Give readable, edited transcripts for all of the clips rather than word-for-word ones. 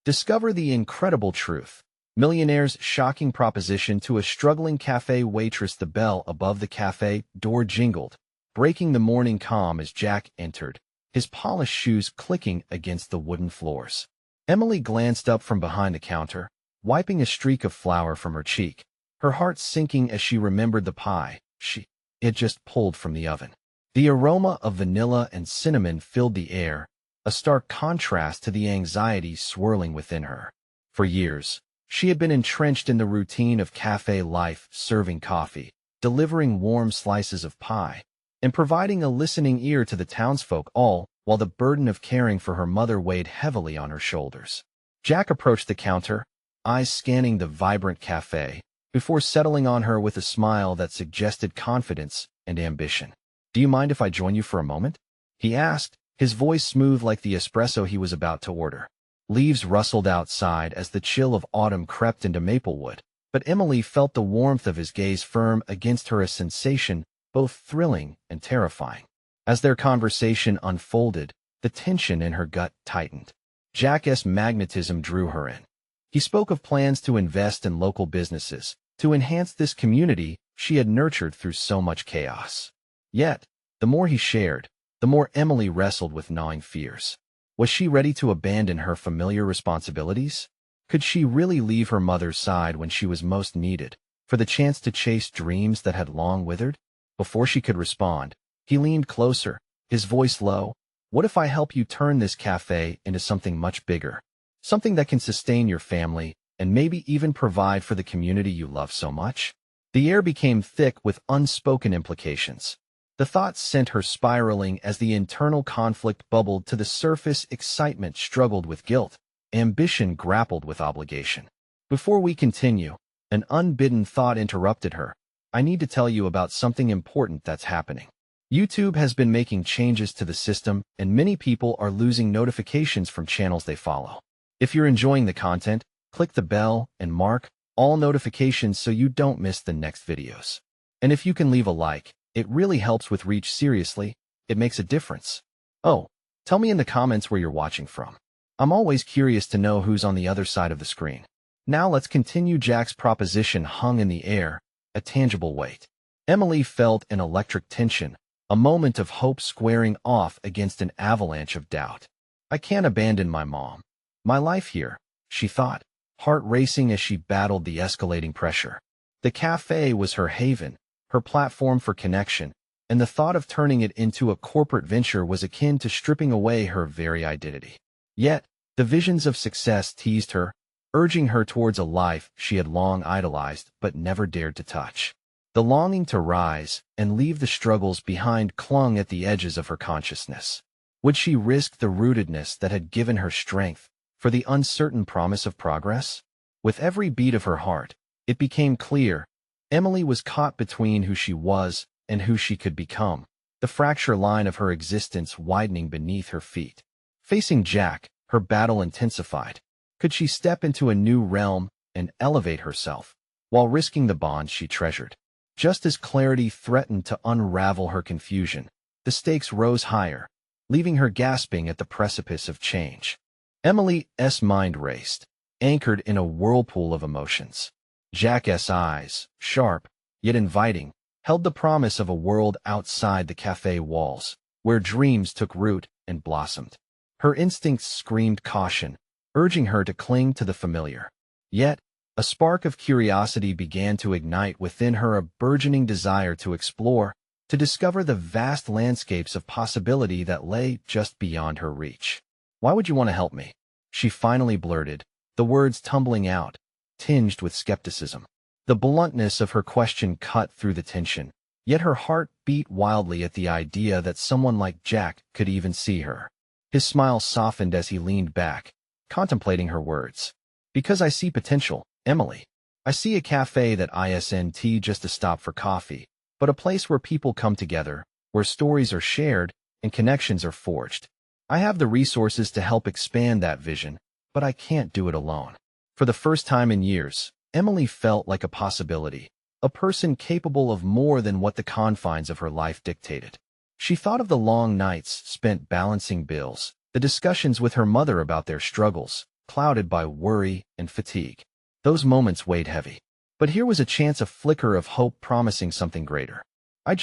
Discover the incredible truth. Millionaire's shocking proposition to a struggling cafe waitress. The bell above the cafe door jingled, breaking the morning calm as Jack entered, his polished shoes clicking against the wooden floors. Emily glanced up from behind the counter, wiping a streak of flour from her cheek, her heart sinking as she remembered the pie she had just pulled from the oven. The aroma of vanilla and cinnamon filled the air, a stark contrast to the anxiety swirling within her. For years, she had been entrenched in the routine of cafe life, serving coffee, delivering warm slices of pie, and providing a listening ear to the townsfolk, all while the burden of caring for her mother weighed heavily on her shoulders. Jack approached the counter, eyes scanning the vibrant cafe, before settling on her with a smile that suggested confidence and ambition. "Do you mind if I join you for a moment?" he asked, his voice smooth like the espresso he was about to order. Leaves rustled outside as the chill of autumn crept into Maplewood, but Emily felt the warmth of his gaze firm against her, a sensation both thrilling and terrifying. As their conversation unfolded, the tension in her gut tightened. Jack's magnetism drew her in. He spoke of plans to invest in local businesses, to enhance this community she had nurtured through so much chaos. Yet, the more he shared, the more Emily wrestled with gnawing fears. Was she ready to abandon her familiar responsibilities? Could she really leave her mother's side when she was most needed, for the chance to chase dreams that had long withered? Before she could respond, he leaned closer, his voice low. "What if I help you turn this cafe into something much bigger? Something that can sustain your family and maybe even provide for the community you love so much?" The air became thick with unspoken implications. The thought sent her spiraling as the internal conflict bubbled to the surface. Excitement struggled with guilt. Ambition grappled with obligation. Before we continue, an unbidden thought interrupted her. "I need to tell you about something important that's happening. YouTube has been making changes to the system, and many people are losing notifications from channels they follow. If you're enjoying the content, click the bell and mark all notifications so you don't miss the next videos. And if you can leave a like, it really helps with reach. Seriously, it makes a difference. Oh, tell me in the comments where you're watching from. I'm always curious to know who's on the other side of the screen." Now let's continue. Jack's proposition hung in the air, a tangible weight. Emily felt an electric tension, a moment of hope squaring off against an avalanche of doubt. "I can't abandon my mom. My life here," she thought, heart racing as she battled the escalating pressure. The cafe was her haven, her platform for connection, and the thought of turning it into a corporate venture was akin to stripping away her very identity. Yet, the visions of success teased her, urging her towards a life she had long idolized but never dared to touch. The longing to rise and leave the struggles behind clung at the edges of her consciousness. Would she risk the rootedness that had given her strength for the uncertain promise of progress? With every beat of her heart, it became clear Emily was caught between who she was and who she could become, the fracture line of her existence widening beneath her feet. Facing Jack, her battle intensified. Could she step into a new realm and elevate herself, while risking the bonds she treasured? Just as clarity threatened to unravel her confusion, the stakes rose higher, leaving her gasping at the precipice of change. Emily's mind raced, anchored in a whirlpool of emotions. Jack's eyes, sharp, yet inviting, held the promise of a world outside the cafe walls, where dreams took root and blossomed. Her instincts screamed caution, urging her to cling to the familiar. Yet, a spark of curiosity began to ignite within her, a burgeoning desire to explore, to discover the vast landscapes of possibility that lay just beyond her reach. "Why would you want to help me?" she finally blurted, the words tumbling out, tinged with skepticism. The bluntness of her question cut through the tension, yet her heart beat wildly at the idea that someone like Jack could even see her. His smile softened as he leaned back, contemplating her words. "Because I see potential, Emily. I see a cafe that isn't just a stop for coffee, but a place where people come together, where stories are shared and connections are forged. I have the resources to help expand that vision, but I can't do it alone." For the first time in years, Emily felt like a possibility, a person capable of more than what the confines of her life dictated. She thought of the long nights spent balancing bills, the discussions with her mother about their struggles, clouded by worry and fatigue. Those moments weighed heavy. But here was a chance, a flicker of hope promising something greater. I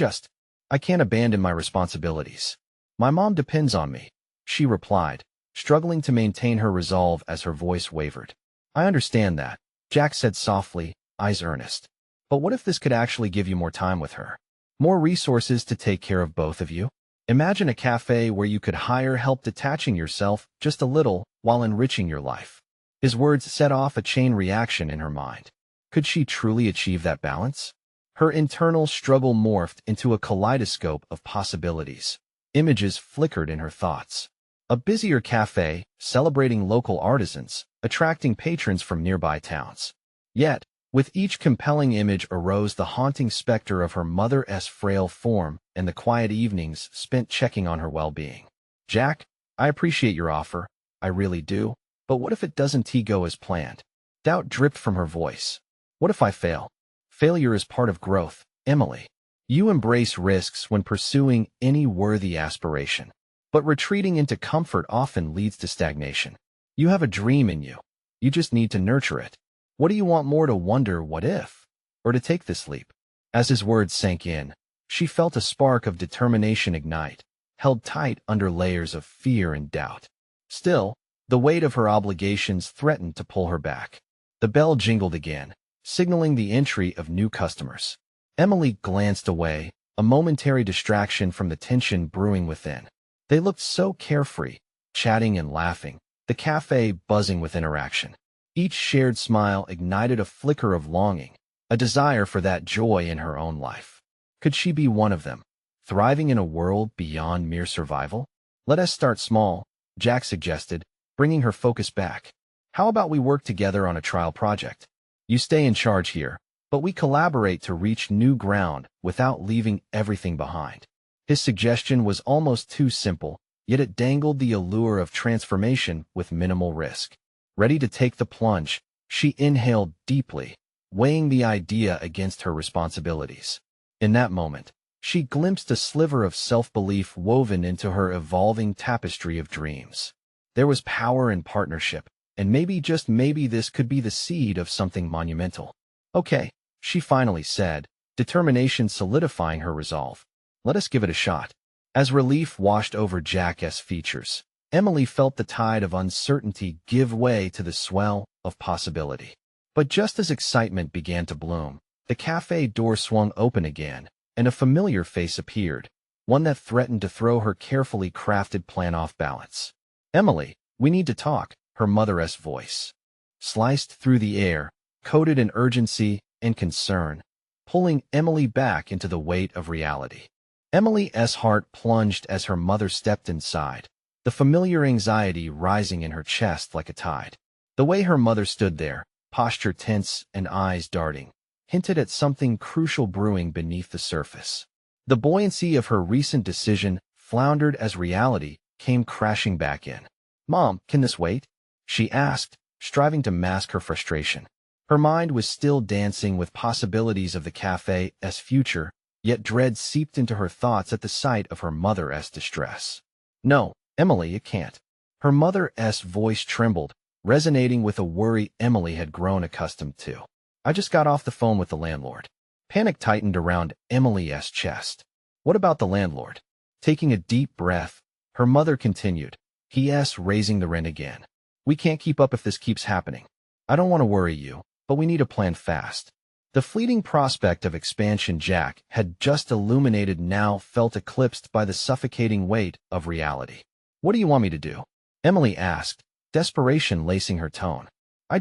can't abandon my responsibilities. My mom depends on me, she replied, struggling to maintain her resolve as her voice wavered. I understand that, Jack said softly, eyes earnest. But what if this could actually give you more time with her? More resources to take care of both of you? Imagine a cafe where you could hire help detaching yourself just a little while enriching your life. His words set off a chain reaction in her mind. Could she truly achieve that balance? Her internal struggle morphed into a kaleidoscope of possibilities. Images flickered in her thoughts. A busier cafe, celebrating local artisans, attracting patrons from nearby towns. Yet, with each compelling image arose the haunting specter of her mother's frail form and the quiet evenings spent checking on her well-being. Jack, I appreciate your offer, I really do, but what if it doesn't go as planned? Doubt dripped from her voice. What if I fail? Failure is part of growth, Emily. You embrace risks when pursuing any worthy aspiration. But retreating into comfort often leads to stagnation. You have a dream in you. You just need to nurture it. What do you want more, to wonder what if, or to take this leap? As his words sank in, she felt a spark of determination ignite, held tight under layers of fear and doubt. Still, the weight of her obligations threatened to pull her back. The bell jingled again, signaling the entry of new customers. Emily glanced away, a momentary distraction from the tension brewing within. They looked so carefree, chatting and laughing, the cafe buzzing with interaction. Each shared smile ignited a flicker of longing, a desire for that joy in her own life. Could she be one of them, thriving in a world beyond mere survival? Let us start small, Jack suggested, bringing her focus back. How about we work together on a trial project? You stay in charge here, but we collaborate to reach new ground without leaving everything behind. His suggestion was almost too simple, yet it dangled the allure of transformation with minimal risk. Ready to take the plunge, she inhaled deeply, weighing the idea against her responsibilities. In that moment, she glimpsed a sliver of self-belief woven into her evolving tapestry of dreams. There was power in partnership, and maybe, just maybe, this could be the seed of something monumental. Okay, she finally said, determination solidifying her resolve. Let us give it a shot. As relief washed over Jack's features, Emily felt the tide of uncertainty give way to the swell of possibility. But just as excitement began to bloom, the cafe door swung open again, and a familiar face appeared, one that threatened to throw her carefully crafted plan off balance. Emily, we need to talk, her mother's voice sliced through the air, coated in urgency and concern, pulling Emily back into the weight of reality. Emily's heart plunged as her mother stepped inside, the familiar anxiety rising in her chest like a tide. The way her mother stood there, posture tense and eyes darting, hinted at something crucial brewing beneath the surface. The buoyancy of her recent decision floundered as reality came crashing back in. Mom, can this wait? She asked, striving to mask her frustration. Her mind was still dancing with possibilities of the cafe's future, yet dread seeped into her thoughts at the sight of her mother's distress. No, Emily, it can't. Her mother's voice trembled, resonating with a worry Emily had grown accustomed to. I just got off the phone with the landlord. Panic tightened around Emily's chest. What about the landlord? Taking a deep breath, her mother continued. He's raising the rent again. We can't keep up if this keeps happening. I don't want to worry you, but we need a plan fast. The fleeting prospect of expansion Jack had just illuminated now felt eclipsed by the suffocating weight of reality. What do you want me to do? Emily asked, desperation lacing her tone. I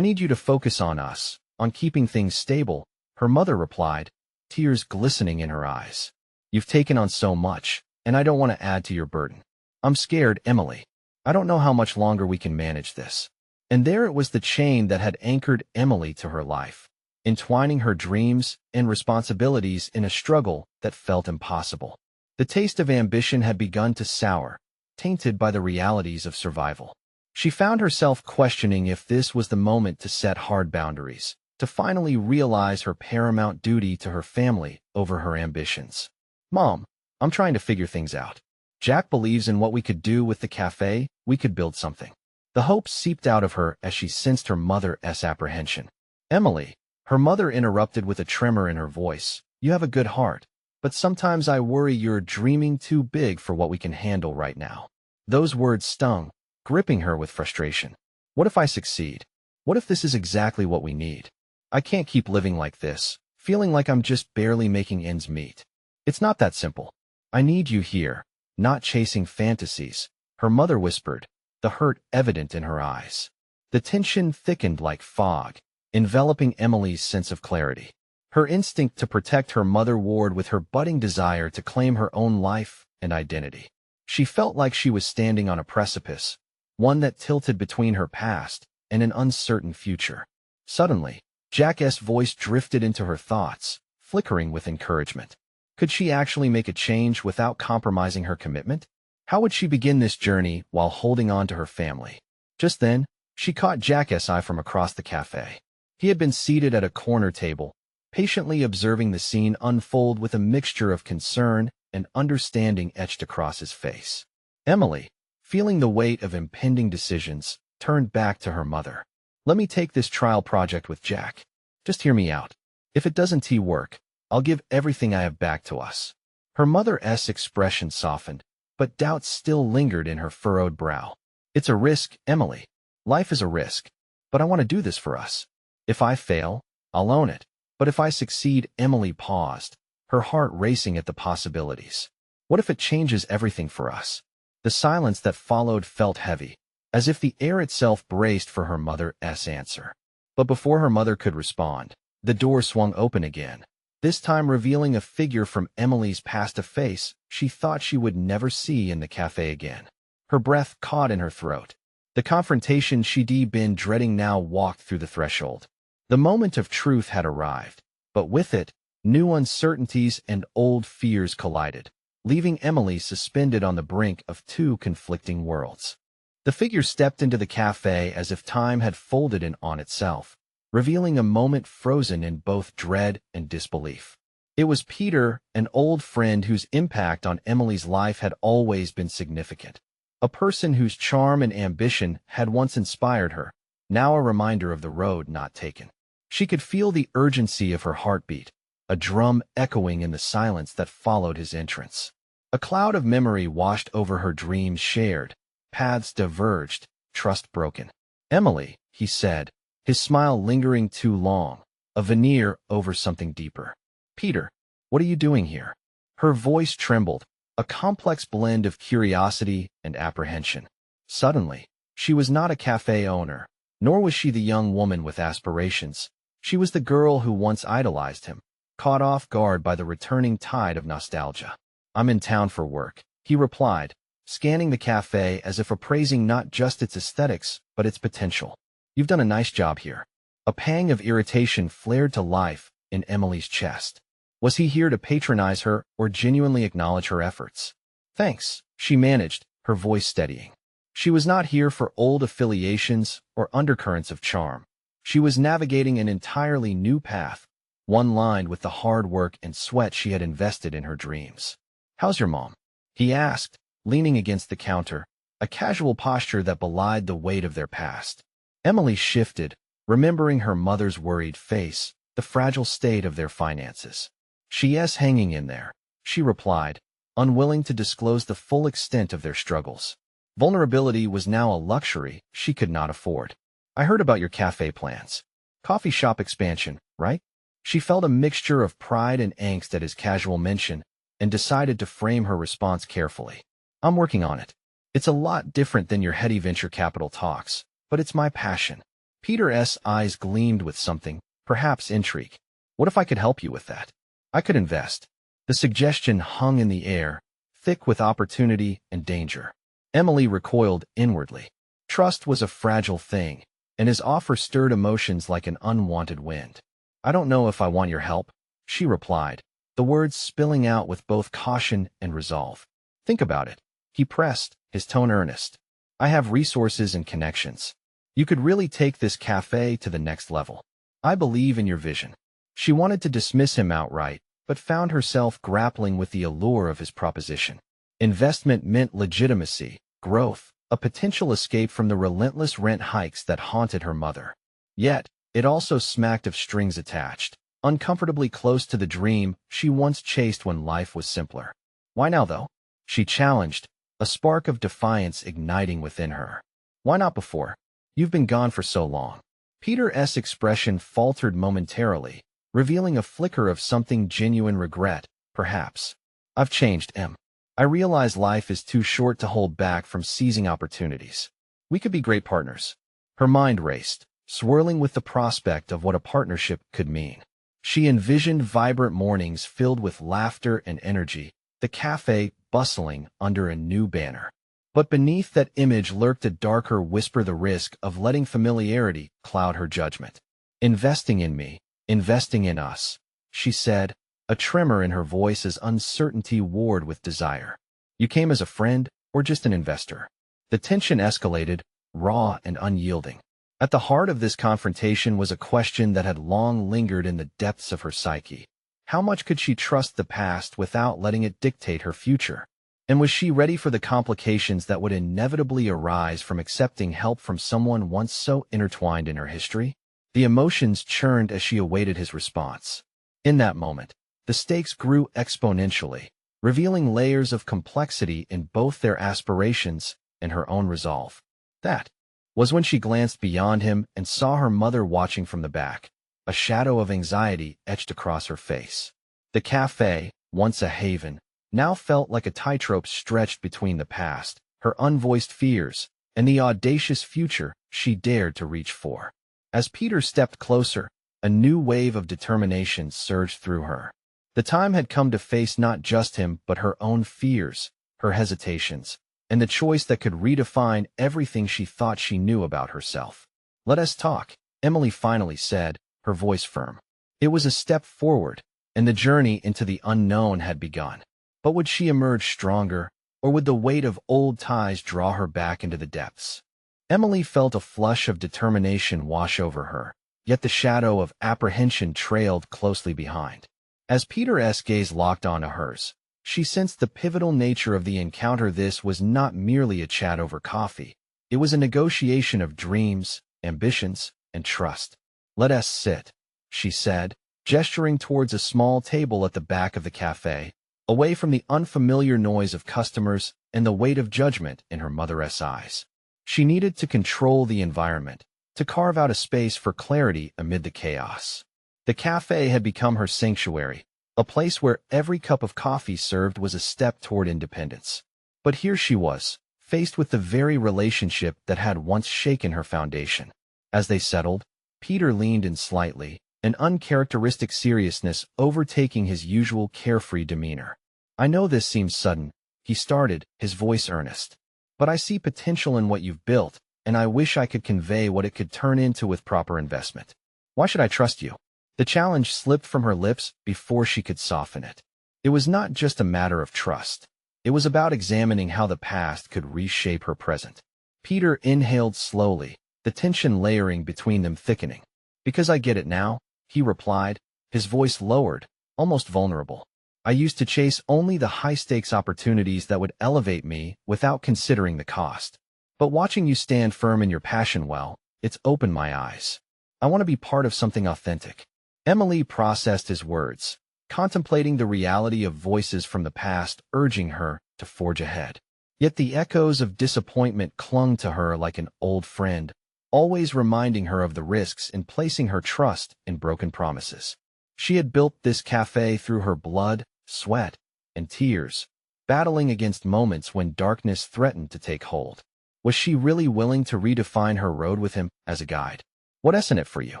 need you to focus on us, on keeping things stable, her mother replied, tears glistening in her eyes. You've taken on so much, and I don't want to add to your burden. I'm scared, Emily. I don't know how much longer we can manage this. And there it was, the chain that had anchored Emily to her life, entwining her dreams and responsibilities in a struggle that felt impossible. The taste of ambition had begun to sour, tainted by the realities of survival. She found herself questioning if this was the moment to set hard boundaries, to finally realize her paramount duty to her family over her ambitions. Mom, I'm trying to figure things out. Jack believes in what we could do with the cafe. We could build something. The hope seeped out of her as she sensed her mother's apprehension. "Emily," her mother interrupted with a tremor in her voice, "you have a good heart, but sometimes I worry you're dreaming too big for what we can handle right now." Those words stung, gripping her with frustration. What if I succeed? What if this is exactly what we need? I can't keep living like this, feeling like I'm just barely making ends meet. It's not that simple. I need you here, not chasing fantasies, her mother whispered, the hurt evident in her eyes. The tension thickened like fog, enveloping Emily's sense of clarity. Her instinct to protect her mother warred with her budding desire to claim her own life and identity. She felt like she was standing on a precipice, one that tilted between her past and an uncertain future. Suddenly, Jack's voice drifted into her thoughts, flickering with encouragement. Could she actually make a change without compromising her commitment? How would she begin this journey while holding on to her family? Just then, she caught Jack's eye from across the cafe. He had been seated at a corner table, patiently observing the scene unfold with a mixture of concern and understanding etched across his face. Emily, feeling the weight of impending decisions, turned back to her mother. "Let me take this trial project with Jack. Just hear me out. If it doesn't work, I'll give everything I have back to us." Her mother's expression softened, but doubt still lingered in her furrowed brow. "It's a risk, Emily. Life is a risk. But I want to do this for us. If I fail, I'll own it. But if I succeed," Emily paused, her heart racing at the possibilities. "What if it changes everything for us?" The silence that followed felt heavy, as if the air itself braced for her mother's answer. But before her mother could respond, the door swung open again, this time revealing a figure from Emily's past, a face she thought she would never see in the cafe again. Her breath caught in her throat. The confrontation she'd been dreading now walked through the threshold. The moment of truth had arrived, but with it, new uncertainties and old fears collided, leaving Emily suspended on the brink of two conflicting worlds. The figure stepped into the cafe as if time had folded in on itself, revealing a moment frozen in both dread and disbelief. It was Peter, an old friend whose impact on Emily's life had always been significant. A person whose charm and ambition had once inspired her, now a reminder of the road not taken. She could feel the urgency of her heartbeat, a drum echoing in the silence that followed his entrance. A cloud of memory washed over her dreams shared, paths diverged, trust broken. "Emily," he said, his smile lingering too long, a veneer over something deeper. "Peter, what are you doing here?" Her voice trembled, a complex blend of curiosity and apprehension. Suddenly, she was not a cafe owner, nor was she the young woman with aspirations. She was the girl who once idolized him, caught off guard by the returning tide of nostalgia. "I'm in town for work," he replied, scanning the cafe as if appraising not just its aesthetics, but its potential. "You've done a nice job here." A pang of irritation flared to life in Emily's chest. Was he here to patronize her or genuinely acknowledge her efforts? "Thanks," she managed, her voice steadying. She was not here for old affiliations or undercurrents of charm. She was navigating an entirely new path, one lined with the hard work and sweat she had invested in her dreams. "How's your mom?" he asked, leaning against the counter, a casual posture that belied the weight of their past. Emily shifted, remembering her mother's worried face, the fragile state of their finances. "She's hanging in there," she replied, unwilling to disclose the full extent of their struggles. Vulnerability was now a luxury she could not afford. "I heard about your cafe plans. Coffee shop expansion, right?" She felt a mixture of pride and angst at his casual mention and decided to frame her response carefully. "I'm working on it. It's a lot different than your heady venture capital talks, but it's my passion." Peter's eyes gleamed with something, perhaps intrigue. "What if I could help you with that? I could invest." The suggestion hung in the air, thick with opportunity and danger. Emily recoiled inwardly. Trust was a fragile thing, and his offer stirred emotions like an unwanted wind. "I don't know if I want your help," she replied, the words spilling out with both caution and resolve. "Think about it," he pressed, his tone earnest. "I have resources and connections. You could really take this cafe to the next level. I believe in your vision." She wanted to dismiss him outright, but found herself grappling with the allure of his proposition. Investment meant legitimacy, growth, a potential escape from the relentless rent hikes that haunted her mother. Yet, it also smacked of strings attached, uncomfortably close to the dream she once chased when life was simpler. Why now, though? She challenged, a spark of defiance igniting within her. Why not before? You've been gone for so long. Peter's expression faltered momentarily, revealing a flicker of something genuine regret, perhaps. I've changed, Em. I realize life is too short to hold back from seizing opportunities. We could be great partners. Her mind raced, swirling with the prospect of what a partnership could mean. She envisioned vibrant mornings filled with laughter and energy, the cafe bustling under a new banner. But beneath that image lurked a darker whisper, the risk of letting familiarity cloud her judgment. Investing in me, investing in us, she said, a tremor in her voice as uncertainty warred with desire. You came as a friend or just an investor? The tension escalated, raw and unyielding. At the heart of this confrontation was a question that had long lingered in the depths of her psyche. How much could she trust the past without letting it dictate her future? And was she ready for the complications that would inevitably arise from accepting help from someone once so intertwined in her history? The emotions churned as she awaited his response. In that moment, the stakes grew exponentially, revealing layers of complexity in both their aspirations and her own resolve. That was when she glanced beyond him and saw her mother watching from the back, a shadow of anxiety etched across her face. The cafe, once a haven, now felt like a tightrope stretched between the past, her unvoiced fears, and the audacious future she dared to reach for. As Peter stepped closer, a new wave of determination surged through her. The time had come to face not just him but her own fears, her hesitations, and the choice that could redefine everything she thought she knew about herself. "Let us talk," Emily finally said, her voice firm. It was a step forward, and the journey into the unknown had begun. But would she emerge stronger, or would the weight of old ties draw her back into the depths? Emily felt a flush of determination wash over her, yet the shadow of apprehension trailed closely behind. As Peter's gaze locked onto hers, she sensed the pivotal nature of the encounter. This was not merely a chat over coffee. It was a negotiation of dreams, ambitions, and trust. "Let us sit," she said, gesturing towards a small table at the back of the cafe, away from the unfamiliar noise of customers and the weight of judgment in her mother's eyes. She needed to control the environment, to carve out a space for clarity amid the chaos. The cafe had become her sanctuary, a place where every cup of coffee served was a step toward independence. But here she was, faced with the very relationship that had once shaken her foundation. As they settled, Peter leaned in slightly, an uncharacteristic seriousness overtaking his usual carefree demeanor. "I know this seems sudden," he started, his voice earnest. "But I see potential in what you've built, and I wish I could convey what it could turn into with proper investment. Why should I trust you?" The challenge slipped from her lips before she could soften it. It was not just a matter of trust. It was about examining how the past could reshape her present. Peter inhaled slowly, the tension layering between them thickening. "Because I get it now," he replied, his voice lowered, almost vulnerable. "I used to chase only the high-stakes opportunities that would elevate me without considering the cost. But watching you stand firm in your passion, well, it's opened my eyes. I want to be part of something authentic." Emily processed his words, contemplating the reality of voices from the past urging her to forge ahead. Yet the echoes of disappointment clung to her like an old friend, always reminding her of the risks in placing her trust in broken promises. She had built this cafe through her blood, sweat, and tears, battling against moments when darkness threatened to take hold. Was she really willing to redefine her road with him as a guide? "What's in it for you?"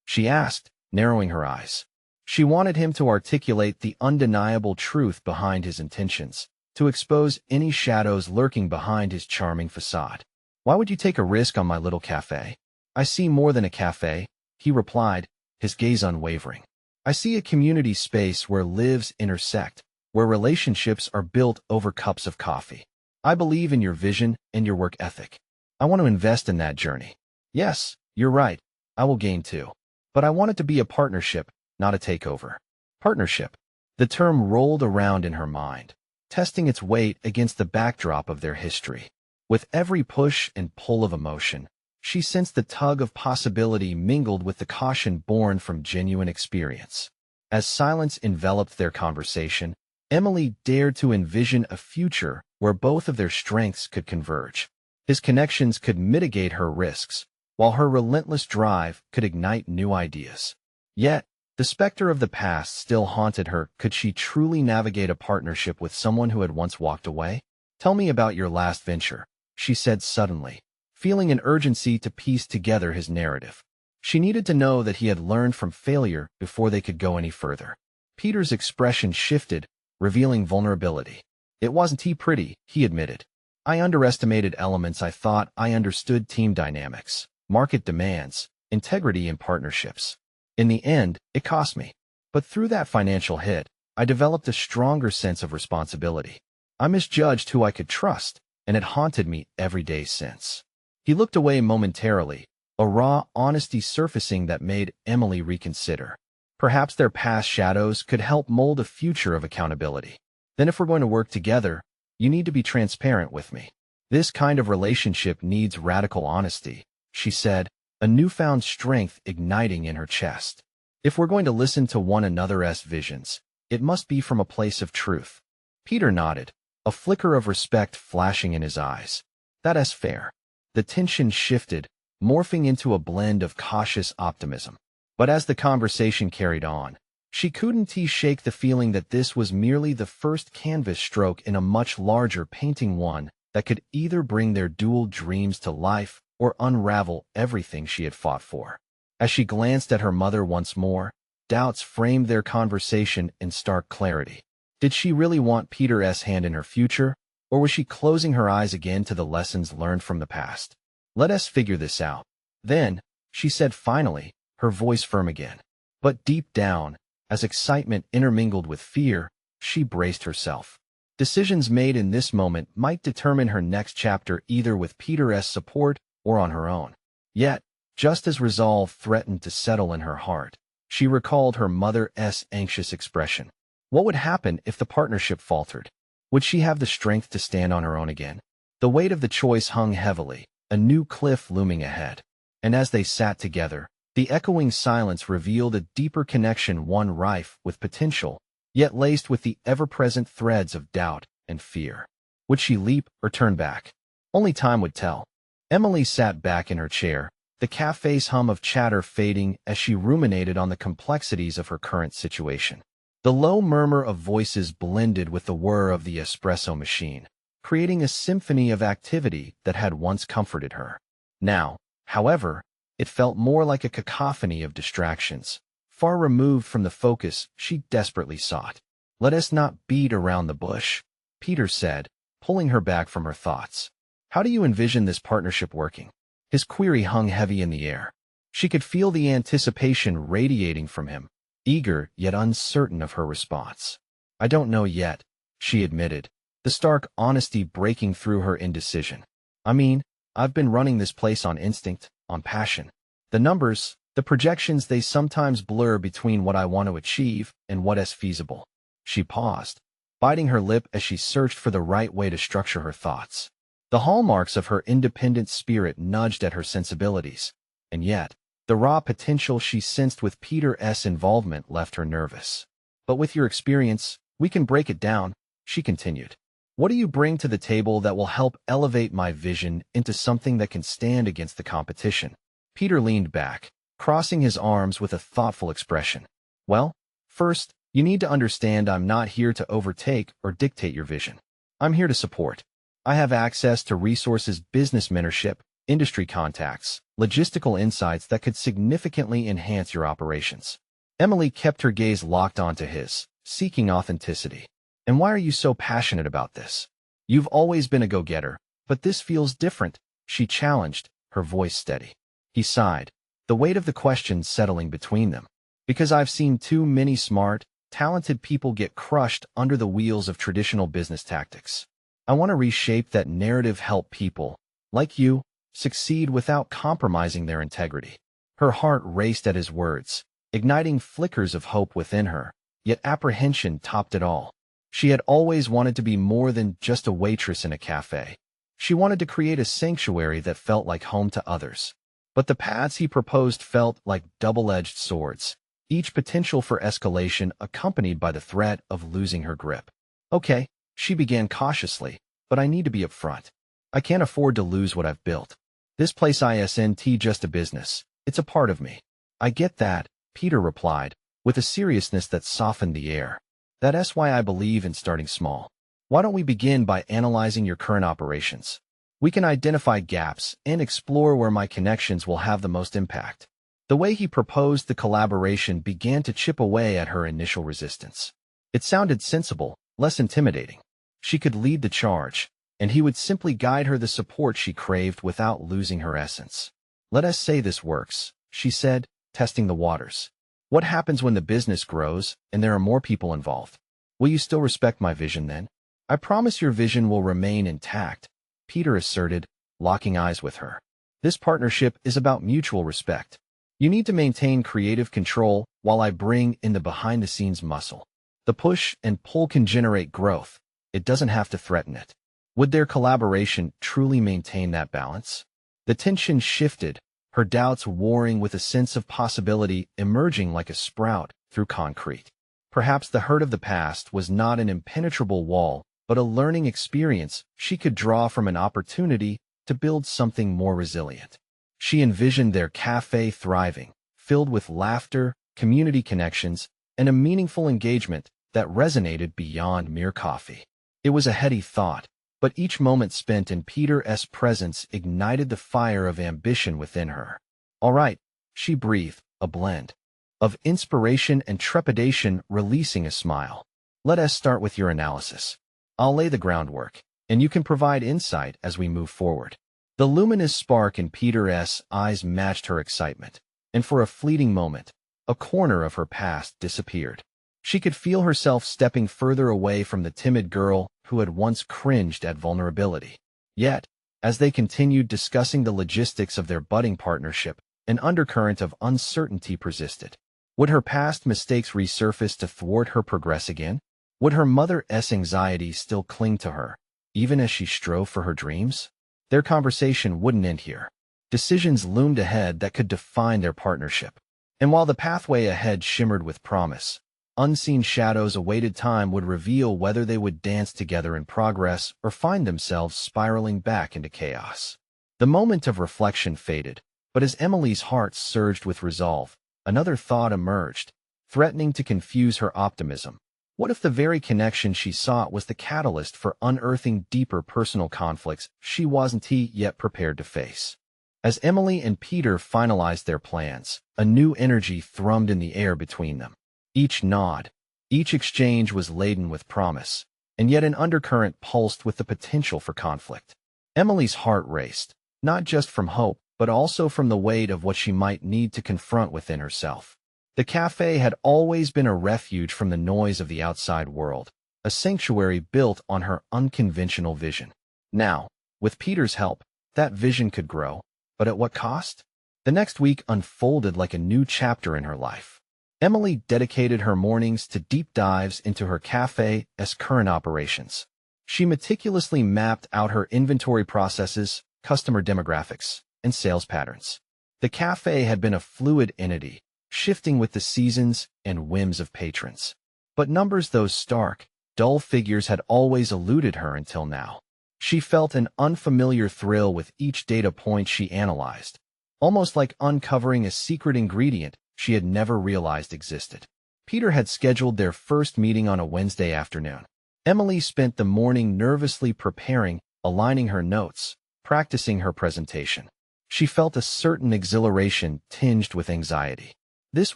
she asked, narrowing her eyes. She wanted him to articulate the undeniable truth behind his intentions, to expose any shadows lurking behind his charming facade. "Why would you take a risk on my little cafe?" "I see more than a cafe," he replied, his gaze unwavering. "I see a community space where lives intersect, where relationships are built over cups of coffee. I believe in your vision and your work ethic. I want to invest in that journey. Yes, you're right, I will gain too. But I want it to be a partnership, not a takeover." Partnership. The term rolled around in her mind, testing its weight against the backdrop of their history. With every push and pull of emotion, she sensed the tug of possibility mingled with the caution born from genuine experience. As silence enveloped their conversation, Emily dared to envision a future where both of their strengths could converge. His connections could mitigate her risks, while her relentless drive could ignite new ideas. Yet, the specter of the past still haunted her. Could she truly navigate a partnership with someone who had once walked away? "Tell me about your last venture," she said suddenly, feeling an urgency to piece together his narrative. She needed to know that he had learned from failure before they could go any further. Peter's expression shifted, revealing vulnerability. "It wasn't pretty," he admitted. "I underestimated elements I thought I understood: team dynamics, market demands, integrity in partnerships. In the end, it cost me. But through that financial hit, I developed a stronger sense of responsibility. I misjudged who I could trust, and it haunted me every day since." He looked away momentarily, a raw honesty surfacing that made Emily reconsider. Perhaps their past shadows could help mold a future of accountability. "Then if we're going to work together, you need to be transparent with me. This kind of relationship needs radical honesty," she said, a newfound strength igniting in her chest. "If we're going to listen to one another's visions, it must be from a place of truth." Peter nodded, a flicker of respect flashing in his eyes. "That's fair." The tension shifted, morphing into a blend of cautious optimism. But as the conversation carried on, she couldn't shake the feeling that this was merely the first canvas stroke in a much larger painting, one that could either bring their dual dreams to life or unravel everything she had fought for. As she glanced at her mother once more, doubts framed their conversation in stark clarity. Did she really want Peter's hand in her future, or was she closing her eyes again to the lessons learned from the past? "Let us figure this out. Then," she said finally, her voice firm again. But deep down, as excitement intermingled with fear, she braced herself. Decisions made in this moment might determine her next chapter, either with Peter's support or on her own. Yet, just as resolve threatened to settle in her heart, she recalled her mother's anxious expression. What would happen if the partnership faltered? Would she have the strength to stand on her own again? The weight of the choice hung heavily, a new cliff looming ahead. And as they sat together, the echoing silence revealed a deeper connection, one rife with potential, yet laced with the ever-present threads of doubt and fear. Would she leap or turn back? Only time would tell. Emily sat back in her chair, the cafe's hum of chatter fading as she ruminated on the complexities of her current situation. The low murmur of voices blended with the whir of the espresso machine, creating a symphony of activity that had once comforted her. Now, however, it felt more like a cacophony of distractions, far removed from the focus she desperately sought. "Let us not beat around the bush," Peter said, pulling her back from her thoughts. "How do you envision this partnership working?" His query hung heavy in the air. She could feel the anticipation radiating from him, eager yet uncertain of her response. "I don't know yet," she admitted, the stark honesty breaking through her indecision. "I mean, I've been running this place on instinct, on passion. The numbers, the projections, they sometimes blur between what I want to achieve and what is feasible." She paused, biting her lip as she searched for the right way to structure her thoughts. The hallmarks of her independent spirit nudged at her sensibilities, and yet, the raw potential she sensed with Peter's involvement left her nervous. "But with your experience, we can break it down," she continued. "What do you bring to the table that will help elevate my vision into something that can stand against the competition?" Peter leaned back, crossing his arms with a thoughtful expression. "Well, first, you need to understand I'm not here to overtake or dictate your vision. I'm here to support. I have access to resources, business mentorship, industry contacts, logistical insights that could significantly enhance your operations." Emily kept her gaze locked onto his, seeking authenticity. "And why are you so passionate about this? You've always been a go-getter, but this feels different," she challenged, her voice steady. He sighed, the weight of the question settling between them. "Because I've seen too many smart, talented people get crushed under the wheels of traditional business tactics. I want to reshape that narrative, help people, like you, succeed without compromising their integrity." Her heart raced at his words, igniting flickers of hope within her, yet apprehension topped it all. She had always wanted to be more than just a waitress in a cafe. She wanted to create a sanctuary that felt like home to others. But the paths he proposed felt like double-edged swords, each potential for escalation accompanied by the threat of losing her grip. Okay, she began cautiously, but I need to be upfront. I can't afford to lose what I've built. This place isn't just a business. It's a part of me. I get that, Peter replied, with a seriousness that softened the air. That's why I believe in starting small. Why don't we begin by analyzing your current operations? We can identify gaps and explore where my connections will have the most impact. The way he proposed the collaboration began to chip away at her initial resistance. It sounded sensible, less intimidating. She could lead the charge, and he would simply guide her the support she craved without losing her essence. Let us say this works, she said, testing the waters. What happens when the business grows and there are more people involved? Will you still respect my vision then? I promise your vision will remain intact, Peter asserted, locking eyes with her. This partnership is about mutual respect. You need to maintain creative control while I bring in the behind-the-scenes muscle. The push and pull can generate growth. It doesn't have to threaten it. Would their collaboration truly maintain that balance? The tension shifted, her doubts warring with a sense of possibility emerging like a sprout through concrete. Perhaps the hurt of the past was not an impenetrable wall, but a learning experience she could draw from an opportunity to build something more resilient. She envisioned their cafe thriving, filled with laughter, community connections, and a meaningful engagement that resonated beyond mere coffee. It was a heady thought, but each moment spent in Peter's presence ignited the fire of ambition within her. All right, she breathed, a blend of inspiration and trepidation releasing a smile. Let us start with your analysis. I'll lay the groundwork, and you can provide insight as we move forward. The luminous spark in Peter's eyes matched her excitement, and for a fleeting moment, a corner of her past disappeared. She could feel herself stepping further away from the timid girl who had once cringed at vulnerability. Yet, as they continued discussing the logistics of their budding partnership, an undercurrent of uncertainty persisted. Would her past mistakes resurface to thwart her progress again? Would her mother's anxiety still cling to her, even as she strove for her dreams? Their conversation wouldn't end here. Decisions loomed ahead that could define their partnership. And while the pathway ahead shimmered with promise, unseen shadows awaited time would reveal whether they would dance together in progress or find themselves spiraling back into chaos. The moment of reflection faded, but as Emily's heart surged with resolve, another thought emerged, threatening to confuse her optimism. What if the very connection she sought was the catalyst for unearthing deeper personal conflicts she wasn't yet prepared to face? As Emily and Peter finalized their plans, a new energy thrummed in the air between them. Each nod, each exchange was laden with promise, and yet an undercurrent pulsed with the potential for conflict. Emily's heart raced, not just from hope, but also from the weight of what she might need to confront within herself. The cafe had always been a refuge from the noise of the outside world, a sanctuary built on her unconventional vision. Now, with Peter's help, that vision could grow, but at what cost? The next week unfolded like a new chapter in her life. Emily dedicated her mornings to deep dives into her cafe's current operations. She meticulously mapped out her inventory processes, customer demographics, and sales patterns. The cafe had been a fluid entity, shifting with the seasons and whims of patrons. But numbers, those stark, dull figures, had always eluded her until now. She felt an unfamiliar thrill with each data point she analyzed, almost like uncovering a secret ingredient she had never realized existed. Peter had scheduled their first meeting on a Wednesday afternoon. Emily spent the morning nervously preparing, aligning her notes, practicing her presentation. She felt a certain exhilaration tinged with anxiety. This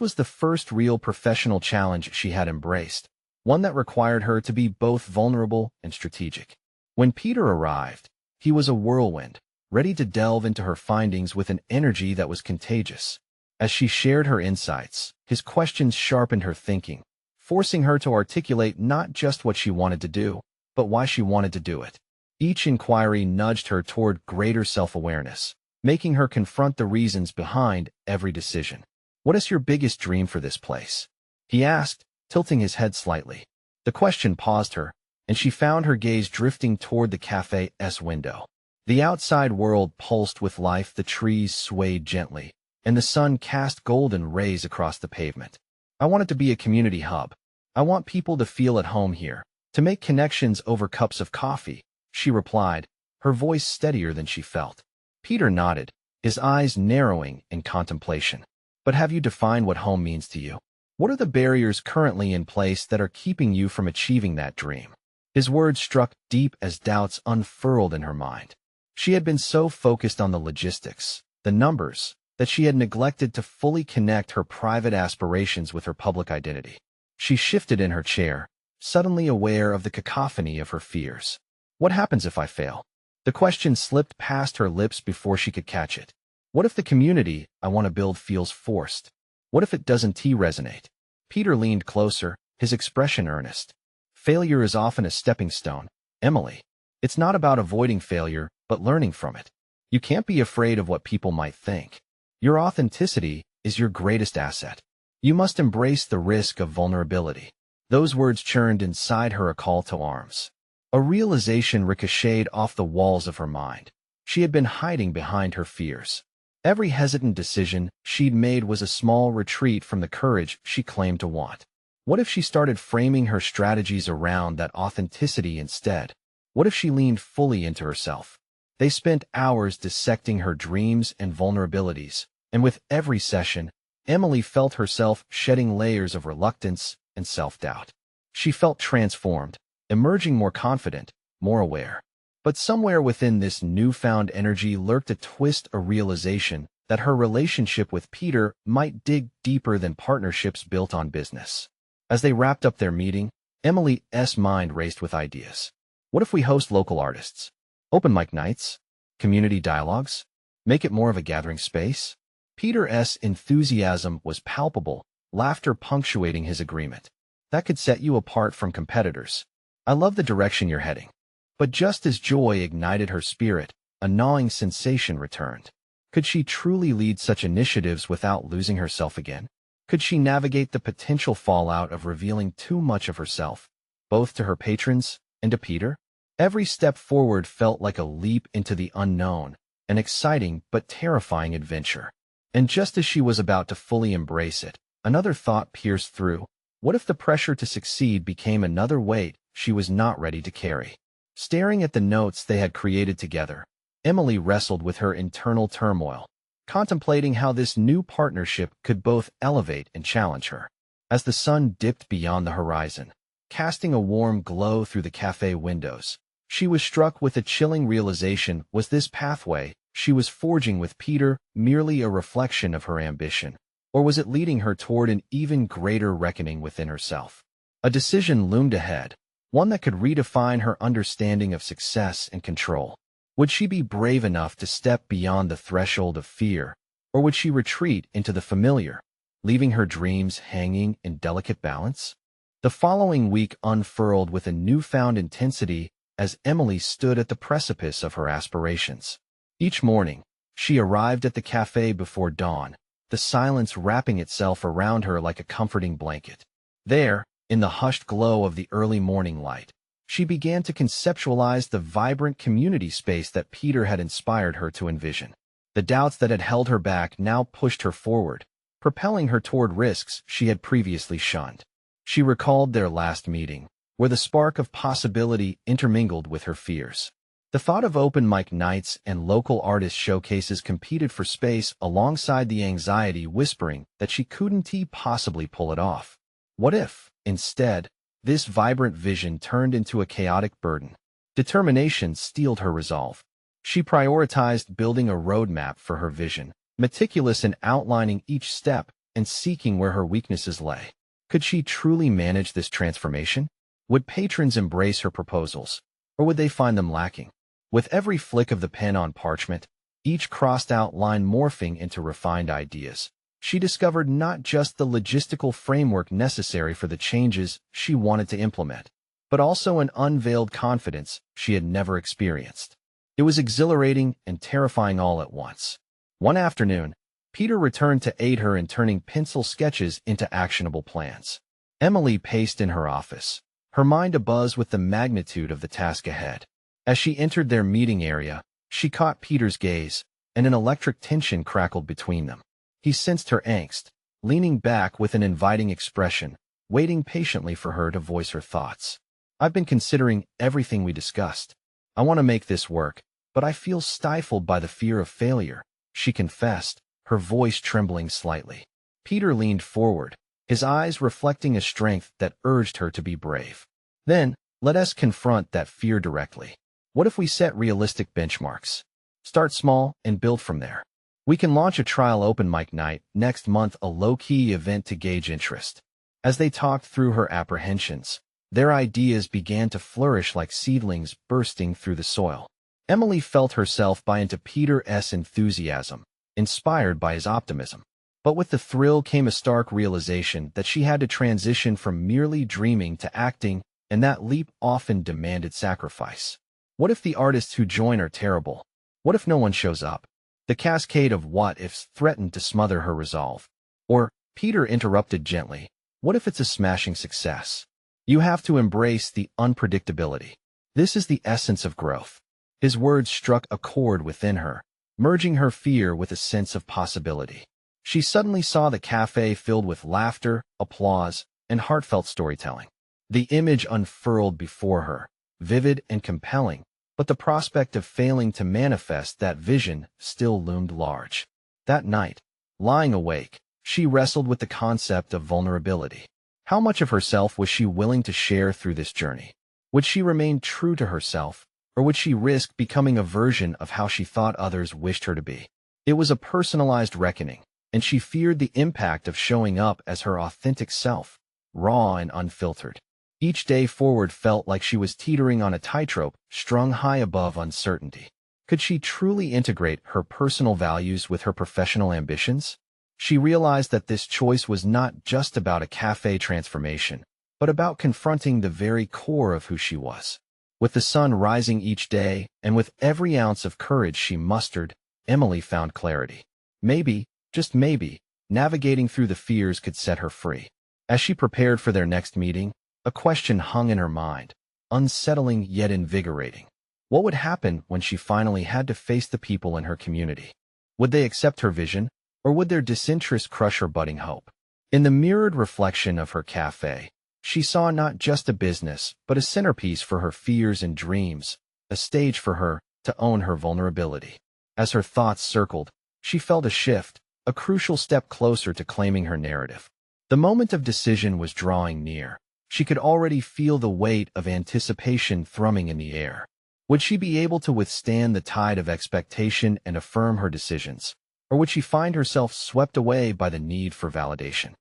was the first real professional challenge she had embraced, one that required her to be both vulnerable and strategic. When Peter arrived, he was a whirlwind, ready to delve into her findings with an energy that was contagious. As she shared her insights, his questions sharpened her thinking, forcing her to articulate not just what she wanted to do, but why she wanted to do it. Each inquiry nudged her toward greater self-awareness, making her confront the reasons behind every decision. "What is your biggest dream for this place?" he asked, tilting his head slightly. The question paused her, and she found her gaze drifting toward the cafe's window. The outside world pulsed with life, the trees swayed gently, and the sun cast golden rays across the pavement. I want it to be a community hub. I want people to feel at home here, to make connections over cups of coffee, she replied, her voice steadier than she felt. Peter nodded, his eyes narrowing in contemplation. But have you defined what home means to you? What are the barriers currently in place that are keeping you from achieving that dream? His words struck deep as doubts unfurled in her mind. She had been so focused on the logistics, the numbers, that she had neglected to fully connect her private aspirations with her public identity. She shifted in her chair, suddenly aware of the cacophony of her fears. What happens if I fail? The question slipped past her lips before she could catch it. What if the community I want to build feels forced? What if it doesn't resonate? Peter leaned closer, his expression earnest. Failure is often a stepping stone, Emily. It's not about avoiding failure, but learning from it. You can't be afraid of what people might think. Your authenticity is your greatest asset. You must embrace the risk of vulnerability. Those words churned inside her, a call to arms. A realization ricocheted off the walls of her mind. She had been hiding behind her fears. Every hesitant decision she'd made was a small retreat from the courage she claimed to want. What if she started framing her strategies around that authenticity instead? What if she leaned fully into herself? They spent hours dissecting her dreams and vulnerabilities, and with every session, Emily felt herself shedding layers of reluctance and self-doubt. She felt transformed, emerging more confident, more aware. But somewhere within this newfound energy lurked a twist, a realization that her relationship with Peter might dig deeper than partnerships built on business. As they wrapped up their meeting, Emily's mind raced with ideas. What if we host local artists? Open mic nights? Community dialogues? Make it more of a gathering space? Peter's enthusiasm was palpable, laughter punctuating his agreement. That could set you apart from competitors. I love the direction you're heading. But just as joy ignited her spirit, a gnawing sensation returned. Could she truly lead such initiatives without losing herself again? Could she navigate the potential fallout of revealing too much of herself, both to her patrons and to Peter? Every step forward felt like a leap into the unknown, an exciting but terrifying adventure. And just as she was about to fully embrace it, another thought pierced through. What if the pressure to succeed became another weight she was not ready to carry? Staring at the notes they had created together, Emily wrestled with her internal turmoil, contemplating how this new partnership could both elevate and challenge her. As the sun dipped beyond the horizon, casting a warm glow through the cafe windows, she was struck with a chilling realization. Was this pathway she was forging with Peter merely a reflection of her ambition, or was it leading her toward an even greater reckoning within herself? A decision loomed ahead, one that could redefine her understanding of success and control. Would she be brave enough to step beyond the threshold of fear, or would she retreat into the familiar, leaving her dreams hanging in delicate balance? The following week unfurled with a newfound intensity as Emily stood at the precipice of her aspirations. Each morning, she arrived at the cafe before dawn, the silence wrapping itself around her like a comforting blanket. There, in the hushed glow of the early morning light, she began to conceptualize the vibrant community space that Peter had inspired her to envision. The doubts that had held her back now pushed her forward, propelling her toward risks she had previously shunned. She recalled their last meeting, where the spark of possibility intermingled with her fears. The thought of open mic nights and local artist showcases competed for space alongside the anxiety whispering that she couldn't possibly pull it off. What if, instead, this vibrant vision turned into a chaotic burden? Determination steeled her resolve. She prioritized building a roadmap for her vision, meticulous in outlining each step and seeking where her weaknesses lay. Could she truly manage this transformation? Would patrons embrace her proposals, or would they find them lacking? With every flick of the pen on parchment, each crossed-out line morphing into refined ideas, she discovered not just the logistical framework necessary for the changes she wanted to implement, but also an unveiled confidence she had never experienced. It was exhilarating and terrifying all at once. One afternoon, Peter returned to aid her in turning pencil sketches into actionable plans. Emily paced in her office, her mind abuzz with the magnitude of the task ahead. As she entered their meeting area, She caught Peter's gaze, and an electric tension crackled between them. He sensed her angst, leaning back with an inviting expression, waiting patiently for her to voice her thoughts. I've been considering everything we discussed. I want to make this work, but I feel stifled by the fear of failure, she confessed, her voice trembling slightly. Peter leaned forward, his eyes reflecting a strength that urged her to be brave. Then, let us confront that fear directly. What if we set realistic benchmarks? Start small and build from there. We can launch a trial open mic night next month, a low-key event to gauge interest. As they talked through her apprehensions, their ideas began to flourish like seedlings bursting through the soil. Emily felt herself buy into Peter's enthusiasm, inspired by his optimism. But with the thrill came a stark realization that she had to transition from merely dreaming to acting, and that leap often demanded sacrifice. What if the artists who join are terrible? What if no one shows up? The cascade of what-ifs threatened to smother her resolve. Or, Peter interrupted gently, what if it's a smashing success? You have to embrace the unpredictability. This is the essence of growth. His words struck a chord within her, merging her fear with a sense of possibility. She suddenly saw the cafe filled with laughter, applause, and heartfelt storytelling. The image unfurled before her, vivid and compelling, but the prospect of failing to manifest that vision still loomed large. That night, lying awake, she wrestled with the concept of vulnerability. How much of herself was she willing to share through this journey? Would she remain true to herself, or would she risk becoming a version of how she thought others wished her to be? It was a personalized reckoning, and she feared the impact of showing up as her authentic self, raw and unfiltered. Each day forward felt like she was teetering on a tightrope, strung high above uncertainty. Could she truly integrate her personal values with her professional ambitions? She realized that this choice was not just about a cafe transformation, but about confronting the very core of who she was. With the sun rising each day, and with every ounce of courage she mustered, Emily found clarity. Maybe, just maybe, navigating through the fears could set her free. As she prepared for their next meeting, a question hung in her mind, unsettling yet invigorating. What would happen when she finally had to face the people in her community? Would they accept her vision, or would their disinterest crush her budding hope? In the mirrored reflection of her cafe, she saw not just a business, but a centerpiece for her fears and dreams, a stage for her to own her vulnerability. As her thoughts circled, she felt a shift, a crucial step closer to claiming her narrative. The moment of decision was drawing near. She could already feel the weight of anticipation thrumming in the air. Would she be able to withstand the tide of expectation and affirm her decisions? Or would she find herself swept away by the need for validation?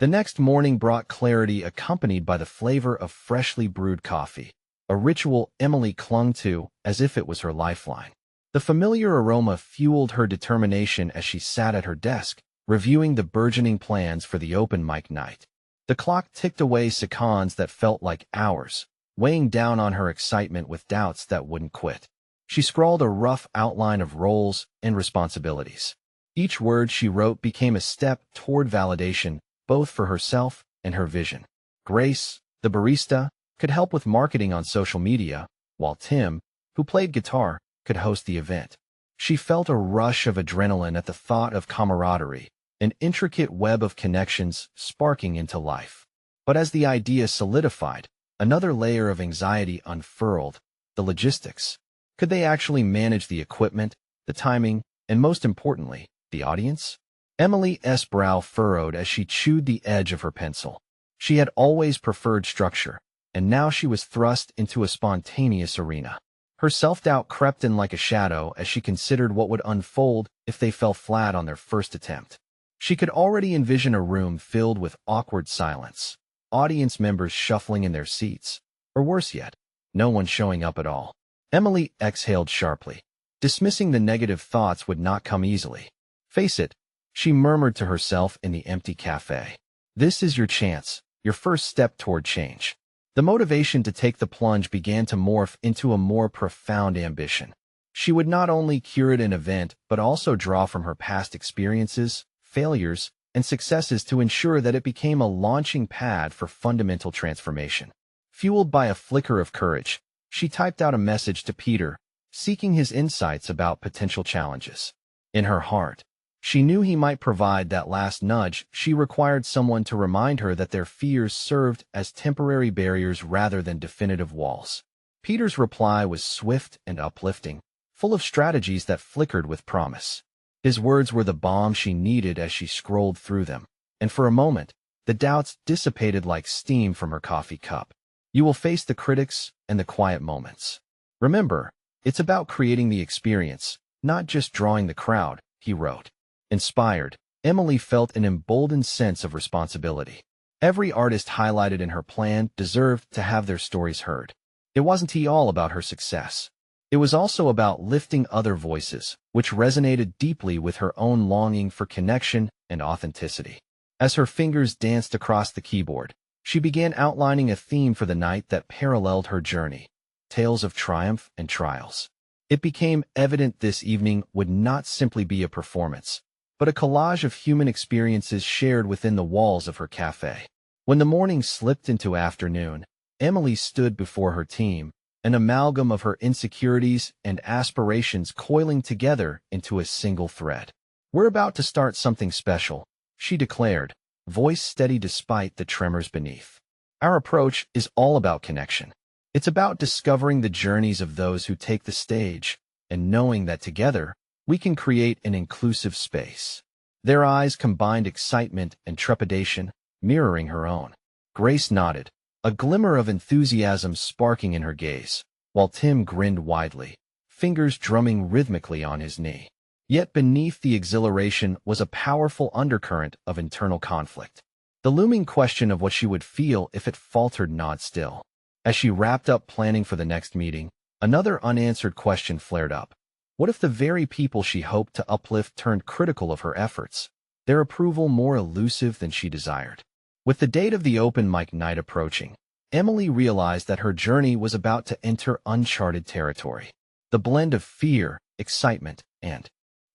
The next morning brought clarity accompanied by the flavor of freshly brewed coffee, a ritual Emily clung to as if it was her lifeline. The familiar aroma fueled her determination as she sat at her desk, reviewing the burgeoning plans for the open mic night. The clock ticked away seconds that felt like hours, weighing down on her excitement with doubts that wouldn't quit. She scrawled a rough outline of roles and responsibilities. Each word she wrote became a step toward validation, both for herself and her vision. Grace, the barista, could help with marketing on social media, while Tim, who played guitar, could host the event. She felt a rush of adrenaline at the thought of camaraderie, an intricate web of connections sparking into life. But as the idea solidified, another layer of anxiety unfurled, the logistics. Could they actually manage the equipment, the timing, and most importantly, the audience? Emily's brow furrowed as she chewed the edge of her pencil. She had always preferred structure, and now she was thrust into a spontaneous arena. Her self-doubt crept in like a shadow as she considered what would unfold if they fell flat on their first attempt. She could already envision a room filled with awkward silence, audience members shuffling in their seats, or worse yet, no one showing up at all. Emily exhaled sharply. Dismissing the negative thoughts would not come easily. Face it, she murmured to herself in the empty cafe. This is your chance, your first step toward change. The motivation to take the plunge began to morph into a more profound ambition. She would not only curate an event, but also draw from her past experiences, failures, and successes to ensure that it became a launching pad for fundamental transformation. Fueled by a flicker of courage, she typed out a message to Peter, seeking his insights about potential challenges. In her heart, she knew he might provide that last nudge. She required someone to remind her that their fears served as temporary barriers rather than definitive walls. Peter's reply was swift and uplifting, full of strategies that flickered with promise. His words were the balm she needed as she scrolled through them, and for a moment, the doubts dissipated like steam from her coffee cup. You will face the critics and the quiet moments. Remember, it's about creating the experience, not just drawing the crowd, he wrote. Inspired, Emily felt an emboldened sense of responsibility. Every artist highlighted in her plan deserved to have their stories heard. It wasn't all about her success. It was also about lifting other voices, which resonated deeply with her own longing for connection and authenticity. As her fingers danced across the keyboard, she began outlining a theme for the night that paralleled her journey: tales of triumph and trials. It became evident this evening would not simply be a performance, but a collage of human experiences shared within the walls of her cafe. When the morning slipped into afternoon, Emily stood before her team, an amalgam of her insecurities and aspirations coiling together into a single thread. "We're about to start something special," she declared, voice steady despite the tremors beneath. "Our approach is all about connection. It's about discovering the journeys of those who take the stage, and knowing that together, we can create an inclusive space." Their eyes combined excitement and trepidation, mirroring her own. Grace nodded, a glimmer of enthusiasm sparking in her gaze, while Tim grinned widely, fingers drumming rhythmically on his knee. Yet beneath the exhilaration was a powerful undercurrent of internal conflict. The looming question of what she would feel if it faltered gnawed still. As she wrapped up planning for the next meeting, another unanswered question flared up. What if the very people she hoped to uplift turned critical of her efforts, their approval more elusive than she desired? With the date of the open mic night approaching, Emily realized that her journey was about to enter uncharted territory. The blend of fear, excitement, and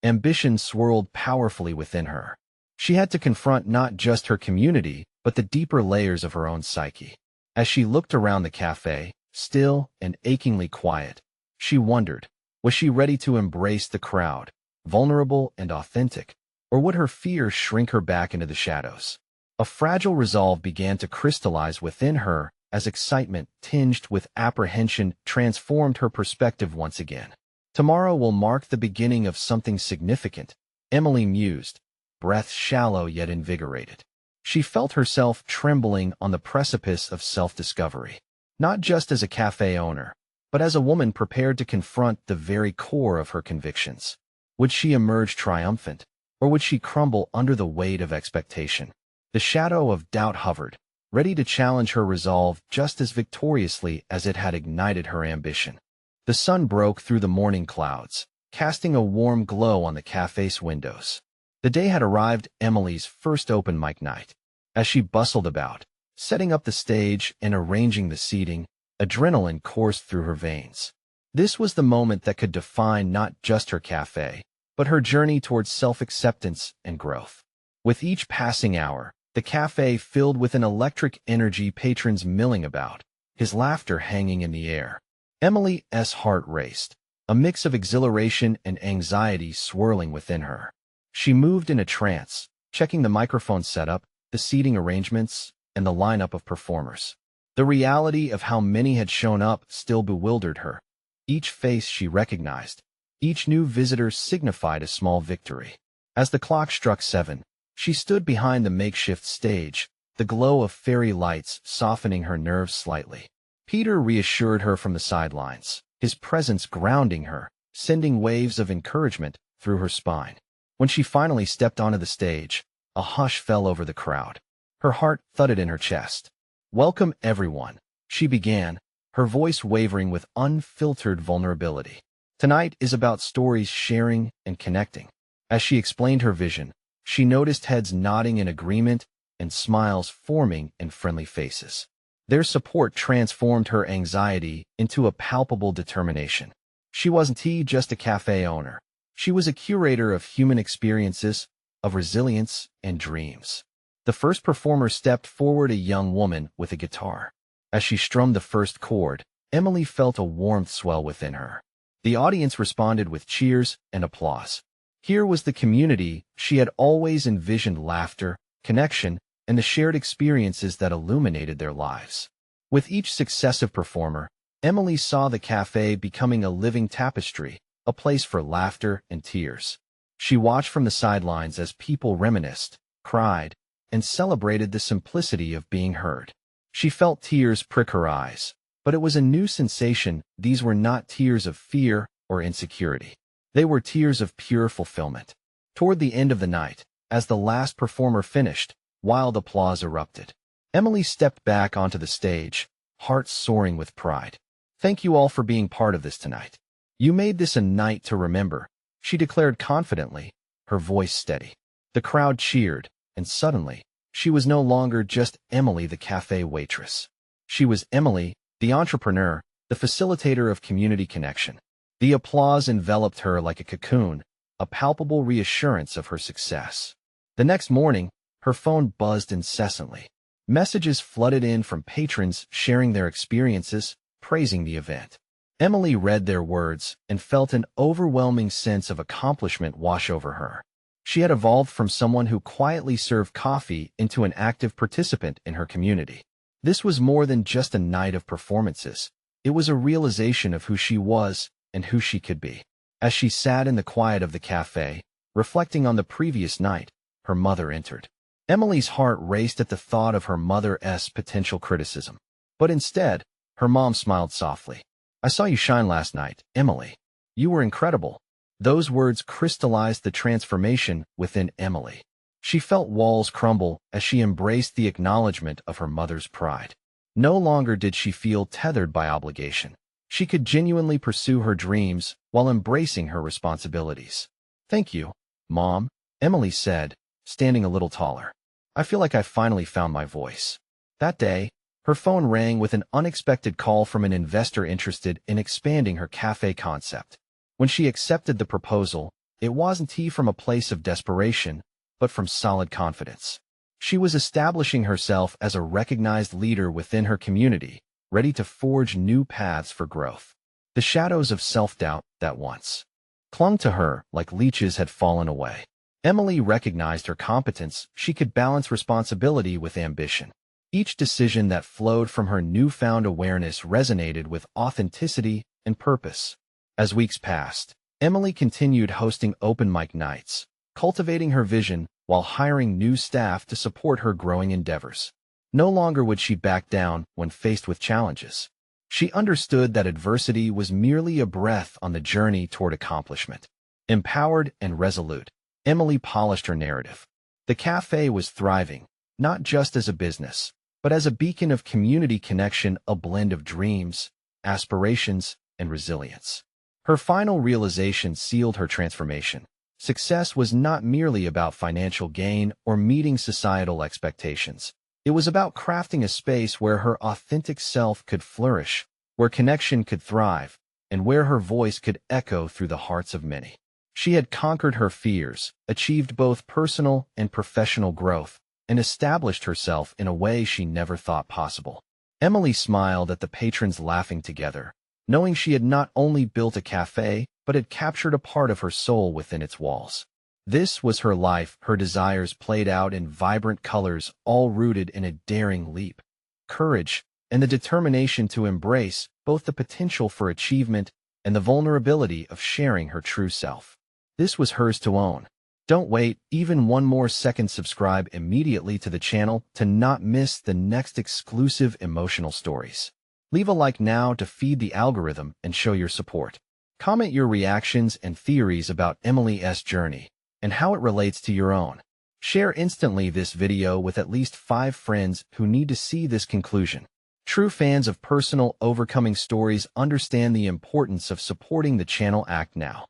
ambition swirled powerfully within her. She had to confront not just her community, but the deeper layers of her own psyche. As she looked around the cafe, still and achingly quiet, she wondered, was she ready to embrace the crowd, vulnerable and authentic, or would her fears shrink her back into the shadows? A fragile resolve began to crystallize within her as excitement, tinged with apprehension, transformed her perspective once again. Tomorrow will mark the beginning of something significant, Emily mused, breath shallow yet invigorated. She felt herself trembling on the precipice of self-discovery, not just as a cafe owner, but as a woman prepared to confront the very core of her convictions. Would she emerge triumphant, or would she crumble under the weight of expectation? The shadow of doubt hovered, ready to challenge her resolve just as victoriously as it had ignited her ambition. The sun broke through the morning clouds, casting a warm glow on the cafe's windows. The day had arrived, Emily's first open mic night. As she bustled about, setting up the stage and arranging the seating, adrenaline coursed through her veins. This was the moment that could define not just her cafe, but her journey towards self-acceptance and growth. With each passing hour, the cafe filled with an electric energy, patrons milling about, his laughter hanging in the air. Emily's heart raced, a mix of exhilaration and anxiety swirling within her. She moved in a trance, checking the microphone setup, the seating arrangements, and the lineup of performers. The reality of how many had shown up still bewildered her. Each face she recognized, each new visitor signified a small victory. As the clock struck 7, she stood behind the makeshift stage, the glow of fairy lights softening her nerves slightly. Peter reassured her from the sidelines, his presence grounding her, sending waves of encouragement through her spine. When she finally stepped onto the stage, a hush fell over the crowd. Her heart thudded in her chest. "Welcome, everyone," she began, her voice wavering with unfiltered vulnerability. "Tonight is about stories sharing and connecting." As she explained her vision, she noticed heads nodding in agreement and smiles forming in friendly faces. Their support transformed her anxiety into a palpable determination. She wasn't just a cafe owner. She was a curator of human experiences, of resilience and dreams. The first performer stepped forward, a young woman with a guitar. As she strummed the first chord, Emily felt a warmth swell within her. The audience responded with cheers and applause. Here was the community she had always envisioned: laughter, connection, and the shared experiences that illuminated their lives. With each successive performer, Emily saw the cafe becoming a living tapestry, a place for laughter and tears. She watched from the sidelines as people reminisced, cried, and celebrated the simplicity of being heard. She felt tears prick her eyes, but it was a new sensation. These were not tears of fear or insecurity. They were tears of pure fulfillment. Toward the end of the night, as the last performer finished, wild applause erupted. Emily stepped back onto the stage, heart soaring with pride. "Thank you all for being part of this tonight. You made this a night to remember," she declared confidently, her voice steady. The crowd cheered, and suddenly, she was no longer just Emily the cafe waitress. She was Emily, the entrepreneur, the facilitator of community connection. The applause enveloped her like a cocoon, a palpable reassurance of her success. The next morning, her phone buzzed incessantly. Messages flooded in from patrons sharing their experiences, praising the event. Emily read their words and felt an overwhelming sense of accomplishment wash over her. She had evolved from someone who quietly served coffee into an active participant in her community. This was more than just a night of performances. It was a realization of who she was and who she could be. As she sat in the quiet of the cafe, reflecting on the previous night, her mother entered. Emily's heart raced at the thought of her mother's potential criticism. But instead, her mom smiled softly. "I saw you shine last night, Emily. You were incredible." Those words crystallized the transformation within Emily. She felt walls crumble as she embraced the acknowledgement of her mother's pride. No longer did she feel tethered by obligation. She could genuinely pursue her dreams while embracing her responsibilities. "Thank you, Mom," Emily said, standing a little taller. "I feel like I finally found my voice." That day, her phone rang with an unexpected call from an investor interested in expanding her cafe concept. When she accepted the proposal, it wasn't from a place of desperation, but from solid confidence. She was establishing herself as a recognized leader within her community, ready to forge new paths for growth. The shadows of self-doubt that once clung to her like leeches had fallen away. Emily recognized her competence. She could balance responsibility with ambition. Each decision that flowed from her newfound awareness resonated with authenticity and purpose. As weeks passed, Emily continued hosting open mic nights, cultivating her vision while hiring new staff to support her growing endeavors. No longer would she back down when faced with challenges. She understood that adversity was merely a breath on the journey toward accomplishment. Empowered and resolute, Emily polished her narrative. The cafe was thriving, not just as a business, but as a beacon of community connection, a blend of dreams, aspirations, and resilience. Her final realization sealed her transformation. Success was not merely about financial gain or meeting societal expectations. It was about crafting a space where her authentic self could flourish, where connection could thrive, and where her voice could echo through the hearts of many. She had conquered her fears, achieved both personal and professional growth, and established herself in a way she never thought possible. Emily smiled at the patrons laughing together, knowing she had not only built a cafe, but had captured a part of her soul within its walls. This was her life, her desires played out in vibrant colors, all rooted in a daring leap, courage, and the determination to embrace both the potential for achievement and the vulnerability of sharing her true self. This was hers to own. Don't wait even one more second. Subscribe immediately to the channel to not miss the next exclusive emotional stories. Leave a like now to feed the algorithm and show your support. Comment your reactions and theories about Emily's journey and how it relates to your own. Share instantly this video with at least 5 friends who need to see this conclusion. True fans of personal overcoming stories understand the importance of supporting the channel. Act now.